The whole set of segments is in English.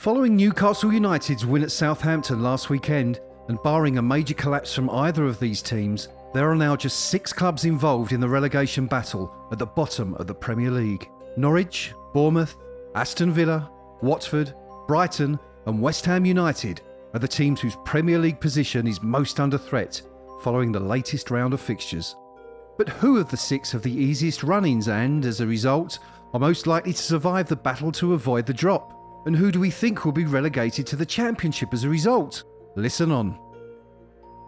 Following Newcastle United's win at Southampton last weekend, and barring a major collapse from either of these teams, there are now just 6 clubs involved in the relegation battle at the bottom of the Premier League. Norwich, Bournemouth, Aston Villa, Watford, Brighton and West Ham United are the teams whose Premier League position is most under threat following the latest round of fixtures. But who of the 6 have the easiest run-ins and, as a result, are most likely to survive the battle to avoid the drop? And who do we think will be relegated to the Championship as a result? Listen on.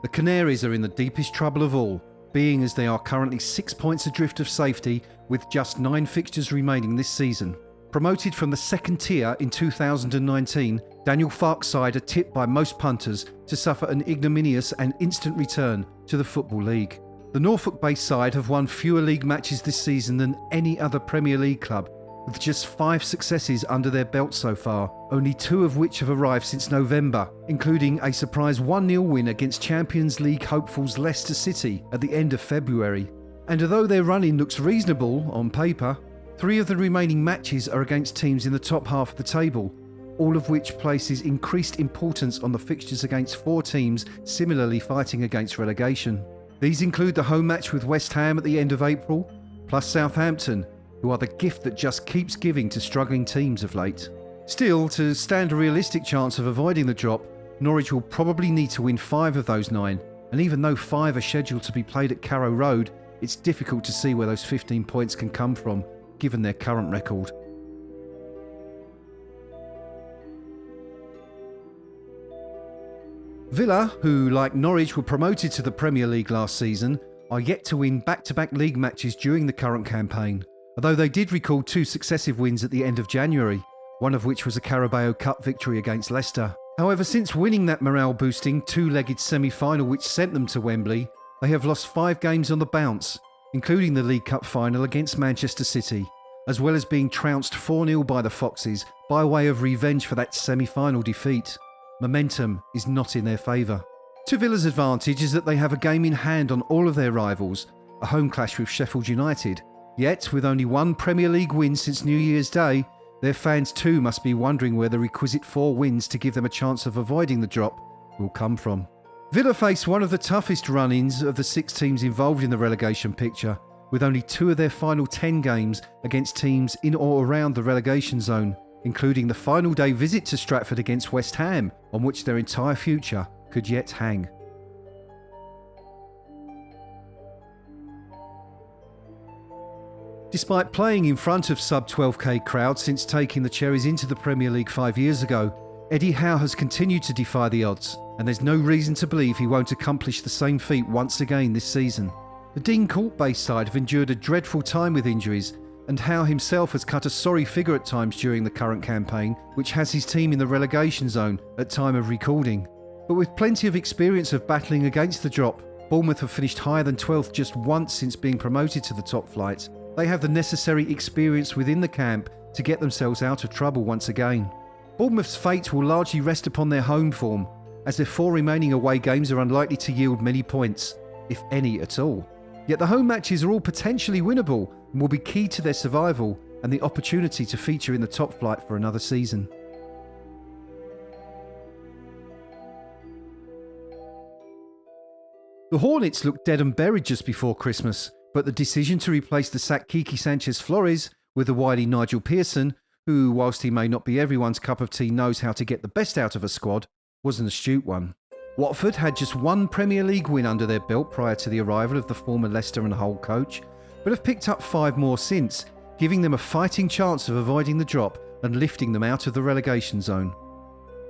The Canaries are in the deepest trouble of all, being as they are currently 6 points adrift of safety with just 9 fixtures remaining this season. Promoted from the second tier in 2019, Daniel Farke's side are tipped by most punters to suffer an ignominious and instant return to the Football League. The Norfolk-based side have won fewer league matches this season than any other Premier League club, with just 5 successes under their belt so far, only 2 of which have arrived since November, including a surprise 1-0 win against Champions League hopefuls Leicester City at the end of February. And although their run-in looks reasonable on paper, 3 of the remaining matches are against teams in the top half of the table, all of which places increased importance on the fixtures against 4 teams similarly fighting against relegation. These include the home match with West Ham at the end of April, plus Southampton, who are the gift that just keeps giving to struggling teams of late. Still, to stand a realistic chance of avoiding the drop, Norwich will probably need to win 5 of those 9, and even though 5 are scheduled to be played at Carrow Road, it's difficult to see where those 15 points can come from, given their current record. Villa, who like Norwich were promoted to the Premier League last season, are yet to win back-to-back league matches during the current campaign, although they did record 2 successive wins at the end of January, one of which was a Carabao Cup victory against Leicester. However, since winning that morale-boosting 2-legged semi-final which sent them to Wembley, they have lost 5 games on the bounce, including the League Cup final against Manchester City, as well as being trounced 4-0 by the Foxes by way of revenge for that semi-final defeat. Momentum is not in their favour. To Villa's advantage is that they have a game in hand on all of their rivals, a home clash with Sheffield United. Yet, with only 1 Premier League win since New Year's Day, their fans too must be wondering where the requisite 4 wins to give them a chance of avoiding the drop will come from. Villa face one of the toughest run-ins of the 6 teams involved in the relegation picture, with only 2 of their final 10 games against teams in or around the relegation zone, including the final day visit to Stratford against West Ham, on which their entire future could yet hang. Despite playing in front of sub-12k crowds since taking the Cherries into the Premier League 5 years ago, Eddie Howe has continued to defy the odds, and there's no reason to believe he won't accomplish the same feat once again this season. The Dean Court-based side have endured a dreadful time with injuries, and Howe himself has cut a sorry figure at times during the current campaign, which has his team in the relegation zone at time of recording. But with plenty of experience of battling against the drop, Bournemouth have finished higher than 12th just once since being promoted to the top flight. They have the necessary experience within the camp to get themselves out of trouble once again. Bournemouth's fate will largely rest upon their home form, as their 4 remaining away games are unlikely to yield many points, if any at all. Yet the home matches are all potentially winnable and will be key to their survival and the opportunity to feature in the top flight for another season. The Hornets looked dead and buried just before Christmas, but the decision to replace the sacked Kiki Sanchez-Flores with the wily Nigel Pearson, who, whilst he may not be everyone's cup of tea, knows how to get the best out of a squad, was an astute one. Watford had just 1 Premier League win under their belt prior to the arrival of the former Leicester and Hull coach, but have picked up 5 more since, giving them a fighting chance of avoiding the drop and lifting them out of the relegation zone.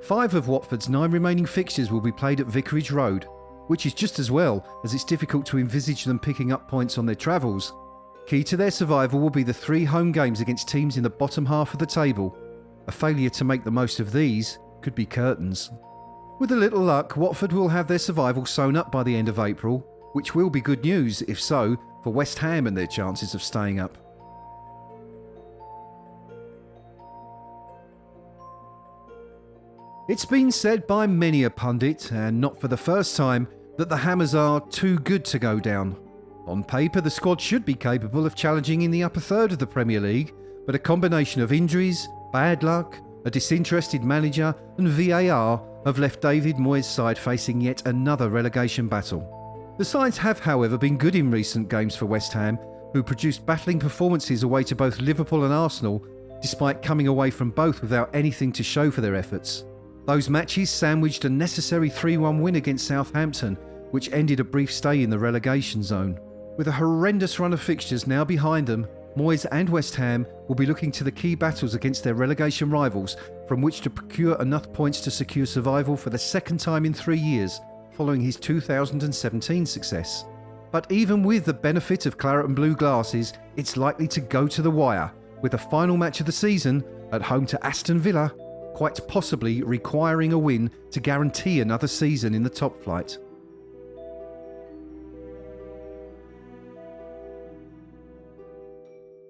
5 of Watford's 9 remaining fixtures will be played at Vicarage Road, which is just as well, as it's difficult to envisage them picking up points on their travels. Key to their survival will be the 3 home games against teams in the bottom half of the table. A failure to make the most of these could be curtains. With a little luck, Watford will have their survival sewn up by the end of April, which will be good news, if so, for West Ham and their chances of staying up. It's been said by many a pundit, and not for the first time, that the Hammers are too good to go down. On paper, the squad should be capable of challenging in the upper third of the Premier League, but a combination of injuries, bad luck, A disinterested manager and VAR have left David Moyes' side facing yet another relegation battle. The sides have, however, been good in recent games for West Ham, who produced battling performances away to both Liverpool and Arsenal, despite coming away from both without anything to show for their efforts. Those matches sandwiched a necessary 3-1 win against Southampton, which ended a brief stay in the relegation zone. With a horrendous run of fixtures now behind them, Moyes and West Ham will be looking to the key battles against their relegation rivals from which to procure enough points to secure survival for the second time in 3 years, following his 2017 success. But even with the benefit of claret and blue glasses, it's likely to go to the wire, with the final match of the season at home to Aston Villa, quite possibly requiring a win to guarantee another season in the top flight.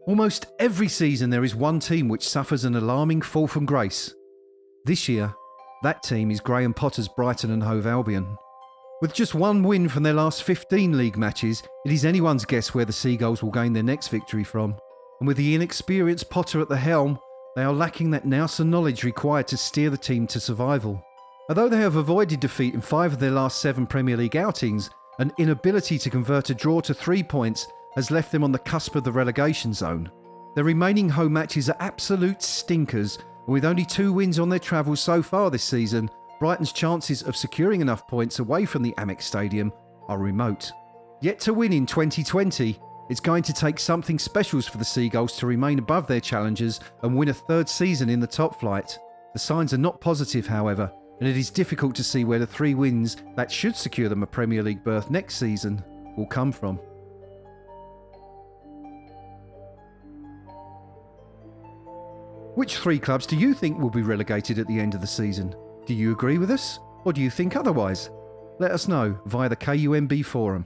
Almost every season there is one team which suffers an alarming fall from grace. This year, that team is Graham Potter's Brighton and Hove Albion. With just one win from their last 15 league matches, it is anyone's guess where the Seagulls will gain their next victory from. And with the inexperienced Potter at the helm, they are lacking that nous and knowledge required to steer the team to survival. Although they have avoided defeat in 5 of their last 7 Premier League outings, an inability to convert a draw to 3 points has left them on the cusp of the relegation zone. Their remaining home matches are absolute stinkers, and with only 2 wins on their travels so far this season, Brighton's chances of securing enough points away from the Amex Stadium are remote. Yet to win in 2020, it's going to take something special for the Seagulls to remain above their challengers and win a 3rd season in the top flight. The signs are not positive, however, and it is difficult to see where the 3 wins that should secure them a Premier League berth next season will come from. Which 3 clubs do you think will be relegated at the end of the season? Do you agree with us, or do you think otherwise? Let us know via the KUMB forum.